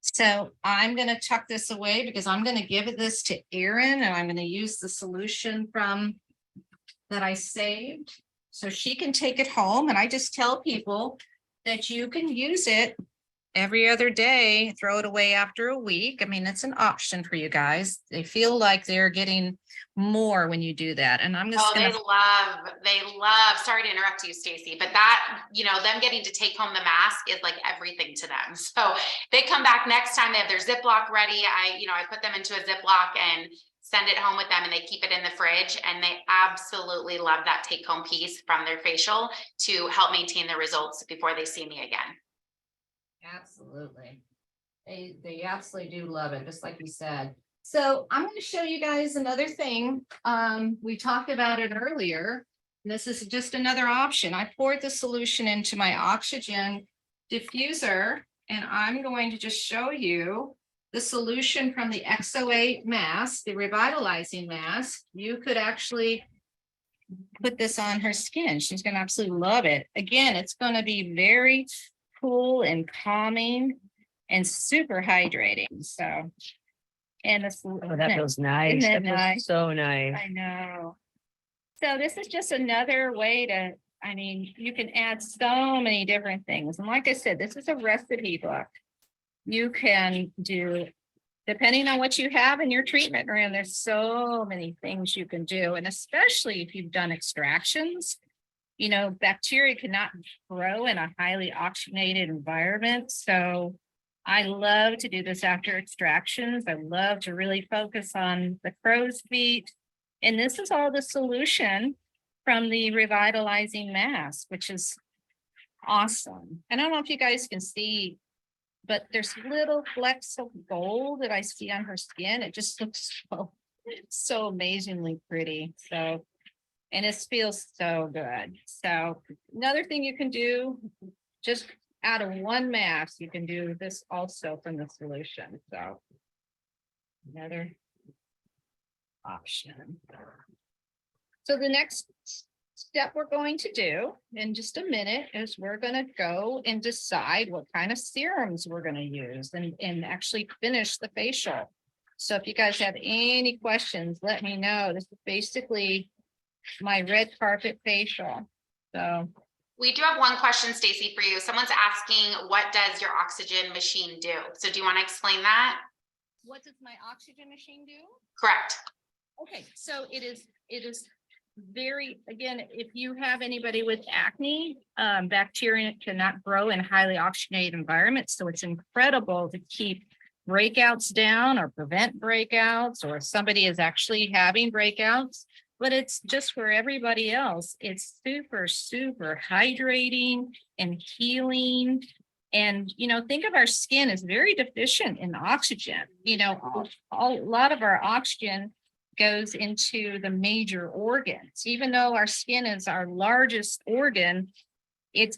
So I'm going to tuck this away because I'm going to give this to Erin, and I'm going to use the solution that I saved so she can take it home. And I just tell people that you can use it every other day, throw it away after a week. I mean, it's an option for you guys. They feel like they're getting more when you do that. And I'm just they love, sorry to interrupt you, Stacey, but that, them getting to take home the mask is like everything to them. So they come back next time, they have their Ziploc ready. I put them into a Ziploc and send it home with them, and they keep it in the fridge, and they absolutely love that take home piece from their facial to help maintain the results before they see me again. Absolutely. They absolutely do love it, just like you said. So I'm going to show you guys another thing. We talked about it earlier. This is just another option. I poured the solution into my oxygen diffuser, and I'm going to just show you the solution from the XO8 mask, the revitalizing mask. You could actually put this on her skin. She's gonna absolutely love it. Again, it's gonna be very cool and calming and super hydrating. So, and it's, Oh, that feels nice. Isn't That it feels nice? so nice. I know. So this is just another way to, I mean, you can add so many different things. And like I said, this is a recipe book. You can do, depending on what you have in your treatment room, there's so many things you can do. And especially if you've done extractions, you know, bacteria cannot grow in a highly oxygenated environment. So I love to do this after extractions. I love to really focus on the crow's feet. And this is all the solution from the revitalizing mask, which is awesome. And I don't know if you guys can see, but there's little flecks of gold that I see on her skin. It just looks so amazingly pretty. So, and it feels so good. So another thing you can do, just out of one mask, you can do this also from the solution. So another option. So the next step we're going to do in just a minute is we're going to go and decide what kind of serums we're going to use and actually finish the facial. So if you guys have any questions, let me know. This is basically my red carpet facial. So We do have one question, Stacey, for you. Someone's asking, what does your oxygen machine do? So do you want to explain that? what does my oxygen machine do? Correct. Okay, so it is very, again, if you have anybody with acne, bacteria cannot grow in highly oxygenated environments. So it's incredible to keep breakouts down or prevent breakouts, or if somebody is actually having breakouts, but it's just for everybody else. It's super, super hydrating and healing. And, you know, think of our skin as very deficient in oxygen. You know, a lot of our oxygen goes into the major organs. Even though our skin is our largest organ, it's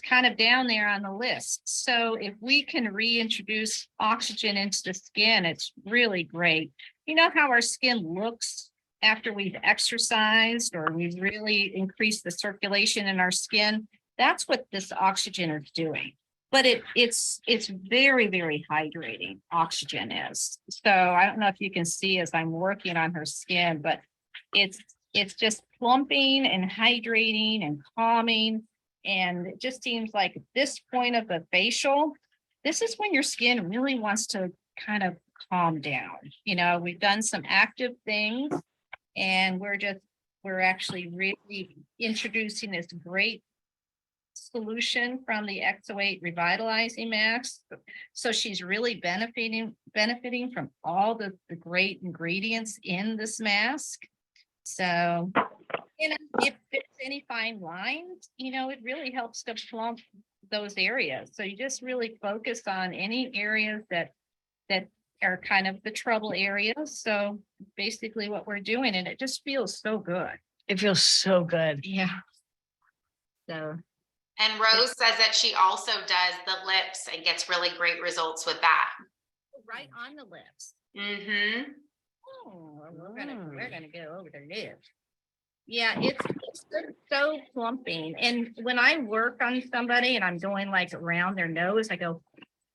kind of down there on the list. So if we can reintroduce oxygen into the skin, it's really great. You know how our skin looks after we've exercised or we've really increased the circulation in our skin? That's what this oxygen is doing. But it's very, very hydrating, oxygen is. So I don't know if you can see as I'm working on her skin, but it's just plumping and hydrating and calming. And it just seems like at this point of the facial, this is when your skin really wants to kind of calm down. You know, we've done some active things and we're actually really introducing this great solution from the XO8 Revitalizing Mask. So she's really benefiting from all the great ingredients in this mask. So, you know, if there's any fine lines, you know, it really helps to plump those areas. So you just really focus on any areas that are kind of the trouble areas. So basically what we're doing, and it just feels so good. It feels so good. Yeah. So And Rose says that she also does the lips and gets really great results with that. right on the lips. Mm-hmm. Oh, we're gonna go over the lips. Yeah, it's so plumping. And when I work on somebody and I'm going like around their nose, I go,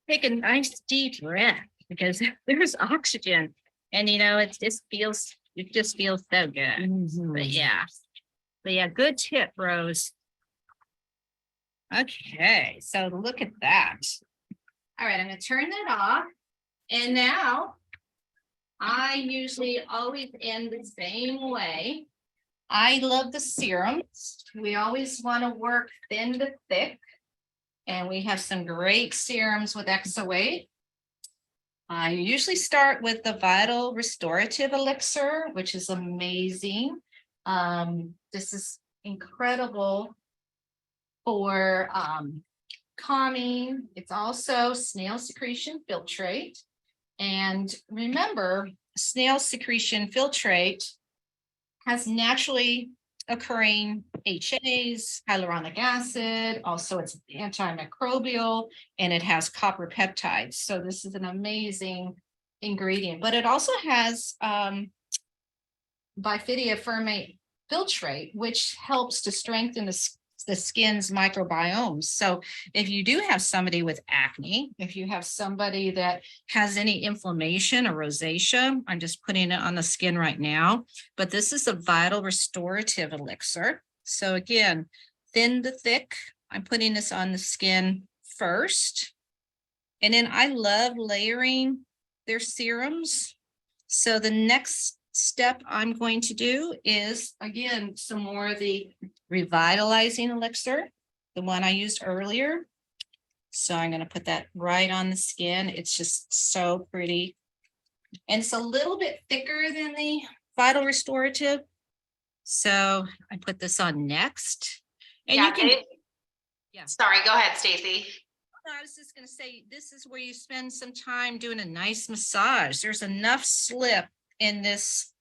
take a nice deep breath because there's oxygen. And you know, it just feels so good. But yeah, good tip, Rose. Okay, so look at that. All right, I'm gonna turn that off. And now I usually always end the same way. I love the serums. We always want to work thin to thick. And we have some great serums with XO8. I usually start with the Vital Restorative Elixir, which is amazing. This is incredible for calming. It's also snail secretion filtrate. And remember, snail secretion filtrate has naturally occurring HAs, hyaluronic acid, also it's antimicrobial, and it has copper peptides. So this is an amazing ingredient, but it also has bifidia filtrate, which helps to strengthen the skin's microbiomes. So if you do have somebody with acne, if you have somebody that has any inflammation or rosacea, I'm just putting it on the skin right now, but this is a vital restorative elixir. So again, thin to thick, I'm putting this on the skin first. And then I love layering their serums. So the next step I'm going to do is, again, some more of the revitalizing elixir, the one I used earlier. So I'm going to put that right on the skin. It's just so pretty. And it's a little bit thicker than the vital restorative. So I put this on next. And Yeah, you can, sorry, go ahead, Stacey. I was just going to say, this is where you spend some time doing a nice massage. There's enough slip in this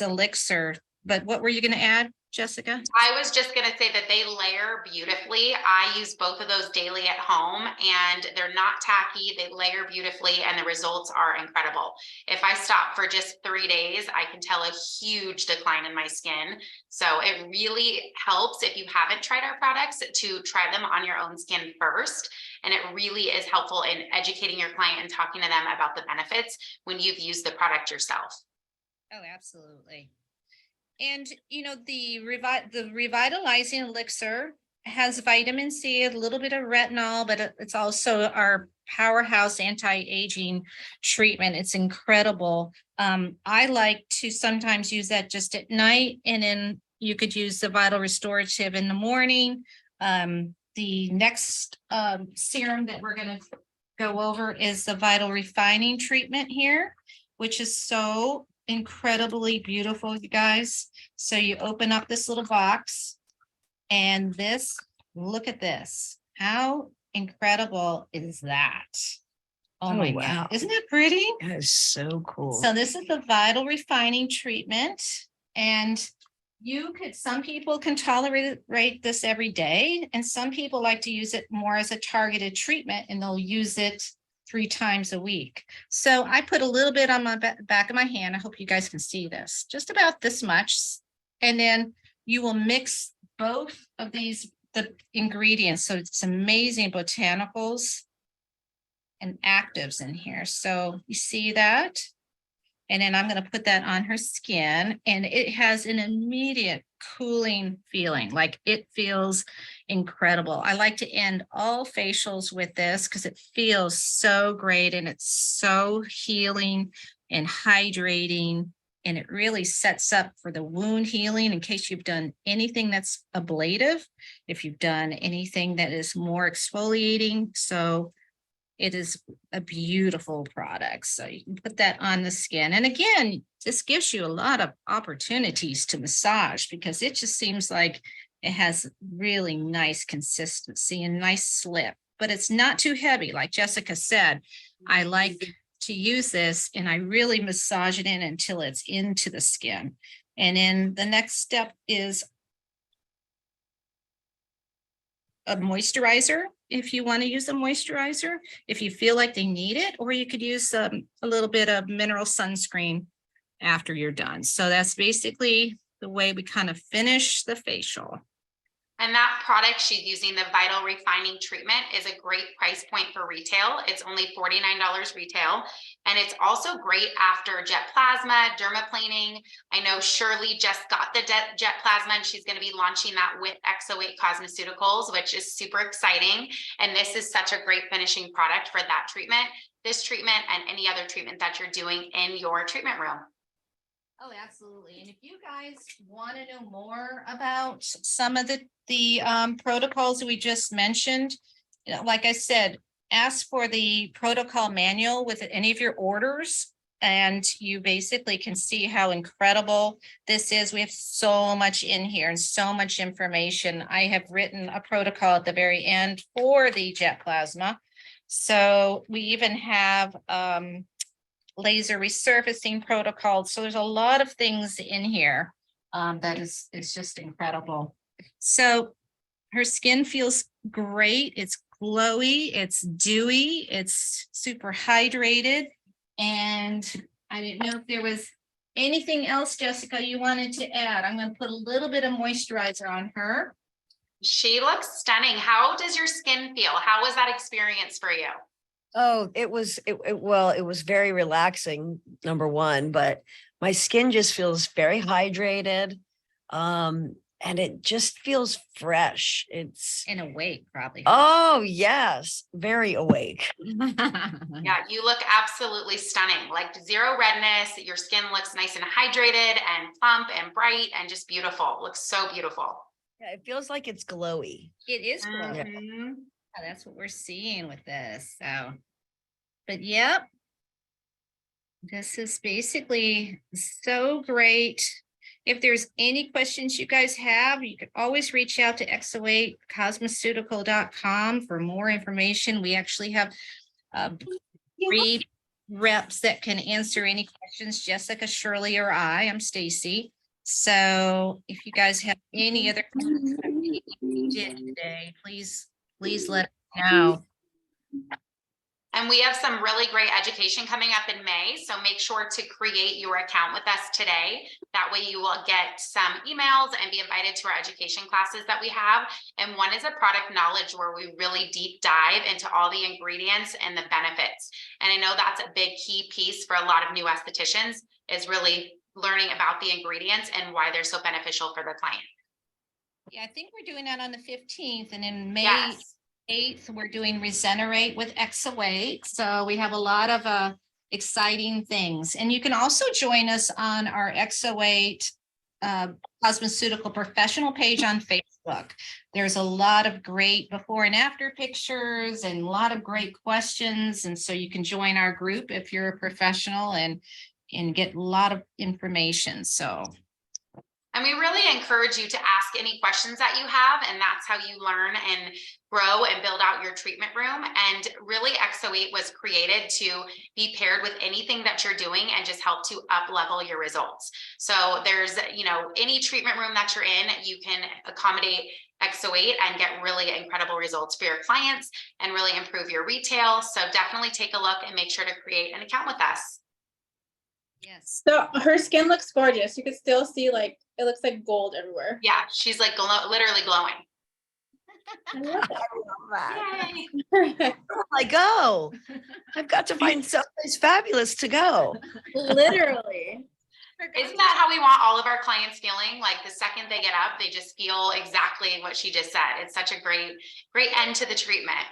elixir. But what were you going to add, Jessica? I was just going to say that they layer beautifully. I use both of those daily at home, and they're not tacky. They layer beautifully, and the results are incredible. If I stop for just 3 days, I can tell a huge decline in my skin. So it really helps, if you haven't tried our products, to try them on your own skin first. And it really is helpful in educating your client and talking to them about the benefits when you've used the product yourself. Oh, absolutely. And, you know, the revitalizing elixir has vitamin C, a little bit of retinol, but it's also our powerhouse anti-aging treatment. It's incredible. I like to sometimes use that just at night, and then you could use the vital restorative in the morning. The next serum that we're going to go over is the vital refining treatment here, which is so incredibly beautiful, you guys. So you open up this little box, and this, look at this. How incredible is that? Oh my wow. God. Isn't that pretty? That is so cool. So this is the vital refining treatment, and some people can tolerate this every day, and some people like to use it more as a targeted treatment, and they'll use it 3 times a week. So I put a little bit on my back of my hand. I hope you guys can see this, just about this much. And then you will mix both of the ingredients. So it's amazing botanicals and actives in here. So you see that? And then I'm going to put that on her skin, and it has an immediate cooling feeling. Like, it feels incredible. I like to end all facials with this because it feels so great, and it's so healing and hydrating, and it really sets up for the wound healing in case you've done anything that's ablative, if you've done anything that is more exfoliating. So it is a beautiful product. So you can put that on the skin. And again, this gives you a lot of opportunities to massage, because it just seems like it has really nice consistency and nice slip, but it's not too heavy. Like Jessica said, I like to use this, and I really massage it in until it's into the skin. And then the next step is a moisturizer. If you want to use a moisturizer, if you feel like they need it, or you could use a little bit of mineral sunscreen after you're done. So that's basically the way we kind of finish the facial. And that product she's using, the Vital Refining Treatment, is a great price point for retail. It's only $49 retail. And it's also great after jet plasma, dermaplaning. I know Shirley just got the jet plasma, and she's going to be launching that with XO8 Cosmeceuticals, which is super exciting. And this is such a great finishing product for that treatment, this treatment, and any other treatment that you're doing in your treatment room. Oh, absolutely. And if you guys want to know more about some of the protocols that we just mentioned, you know, like I said, ask for the protocol manual with any of your orders, and you basically can see how incredible this is. We have so much in here and so much information. I have written a protocol at the very end for the jet plasma. So we even have laser resurfacing protocol. So there's a lot of things in here that is just incredible. So her skin feels great. It's glowy, it's dewy, it's super hydrated. And I didn't know if there was Anything else, Jessica, you wanted to add? I'm going to put a little bit of moisturizer on her. She looks stunning. How does your skin feel? How was that experience for you? Oh, it was very relaxing, number one, but my skin just feels very hydrated. And it just feels fresh. It's And awake, probably. oh yes, very awake. Yeah, you look absolutely stunning. Like zero redness. Your skin looks nice and hydrated and plump and bright and just beautiful. Looks so beautiful. Yeah, it feels like it's glowy. It is glowing. Mhm. Yeah, that's what we're seeing with this. So, but yep, this is basically so great. If there's any questions you guys have, you can always reach out to XO8cosmeceutical.com for more information. We actually have 3 reps that can answer any questions, Jessica, Shirley, or I'm Stacey. So if you guys have any other questions that we did today, please let us know. And we have some really great education coming up in May. So make sure to create your account with us today. That way you will get some emails and be invited to our education classes that we have. And one is a product knowledge where we really deep dive into all the ingredients and the benefits. And I know that's a big key piece for a lot of new estheticians is really learning about the ingredients and why they're so beneficial for the client. Yeah, I think we're doing that on the 15th, and in May Yes. 8th, we're doing Regenerate with XO8. So we have a lot of exciting things. And you can also join us on our XO8 Cosmeceutical Professional page on Facebook. There's a lot of great before and after pictures and a lot of great questions. And so you can join our group if you're a professional and get a lot of information. So. And we really encourage you to ask any questions that you have, and that's how you learn and grow and build out your treatment room. And really XO8 was created to be paired with anything that you're doing and just help to up level your results. So there's, any treatment room that you're in, you can accommodate XO8 and get really incredible results for your clients and really improve your retail. So definitely take a look and make sure to create an account with us. Yes. So her skin looks gorgeous. You can still see it looks like gold everywhere. Yeah, she's like literally glowing. I love Yay. it. Where will I go? I've got to find someplace fabulous to go. Literally. Isn't that how we want all of our clients feeling? Like the second they get up, they just feel exactly what she just said. It's such a great end to the treatment.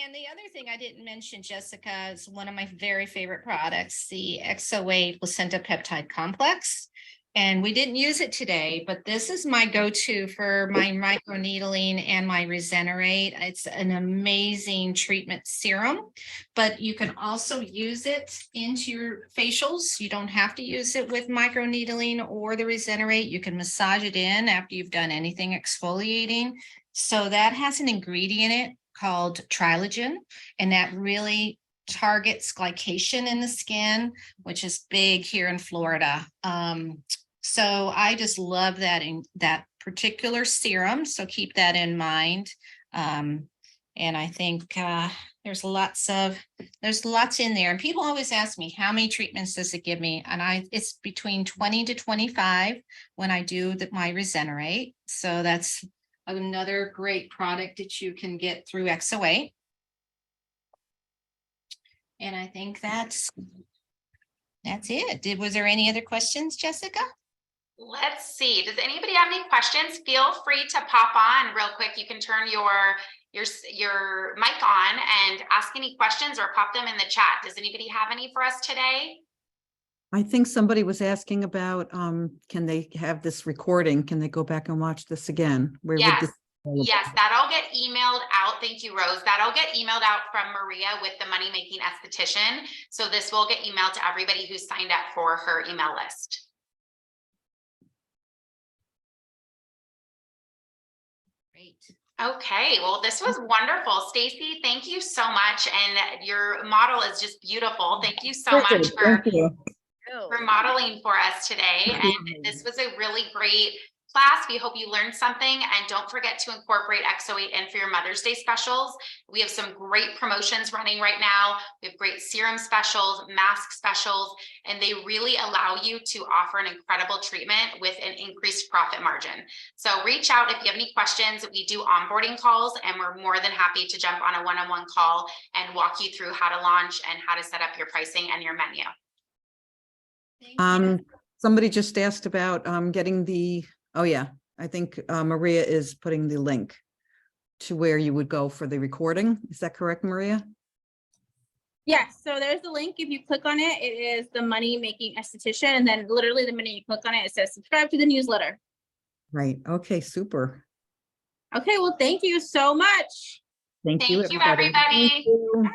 And the other thing I didn't mention, Jessica, is one of my very favorite products, the XO8 Placenta Peptide Complex. And we didn't use it today, but this is my go-to for my microneedling and my Regenerate. It's an amazing treatment serum, but you can also use it into your facials. You don't have to use it with microneedling or the Regenerate. You can massage it in after you've done anything exfoliating. So that has an ingredient in it called Trilogen, and that really targets glycation in the skin, which is big here in Florida. So I just love that particular serum. So keep that in mind. And I think there's lots in there. And people always ask me, how many treatments does it give me? And it's between 20 to 25 when I do my Regenerate. So that's another great product that you can get through XO8. And I think that's it. Was there any other questions, Jessica? Let's see. Does anybody have any questions? Feel free to pop on real quick. You can turn your mic on and ask any questions or pop them in the chat. Does anybody have any for us today? I think somebody was asking about, can they have this recording? Can they go back and watch this again? Where would this? Yes, that'll get emailed out. Thank you, Rose. That'll get emailed out from Maria with the Money Making Esthetician. So this will get emailed to everybody who signed up for her email list. Great. Okay, well, this was wonderful. Stacey, thank you so much. And your model is just beautiful. Thank you so much for modeling for us today. And this was a really great class. We hope you learned something, and don't forget to incorporate XO8 in for your Mother's Day specials. We have some great promotions running right now. We have great serum specials, mask specials, and they really allow you to offer an incredible treatment with an increased profit margin. So reach out if you have any questions. We do onboarding calls, and we're more than happy to jump on a one-on-one call and walk you through how to launch and how to set up your pricing and your menu. Somebody just asked about getting the, oh yeah, I think Maria is putting the link to where you would go for the recording. Is that correct, Maria? Yes, so there's the link. If you click on it, it is the money making esthetician. And then literally the minute you click on it, it says subscribe to the newsletter. Right. Okay, super. Okay, well, thank you so much. Thank you, Thank you, everybody. everybody. Thank you.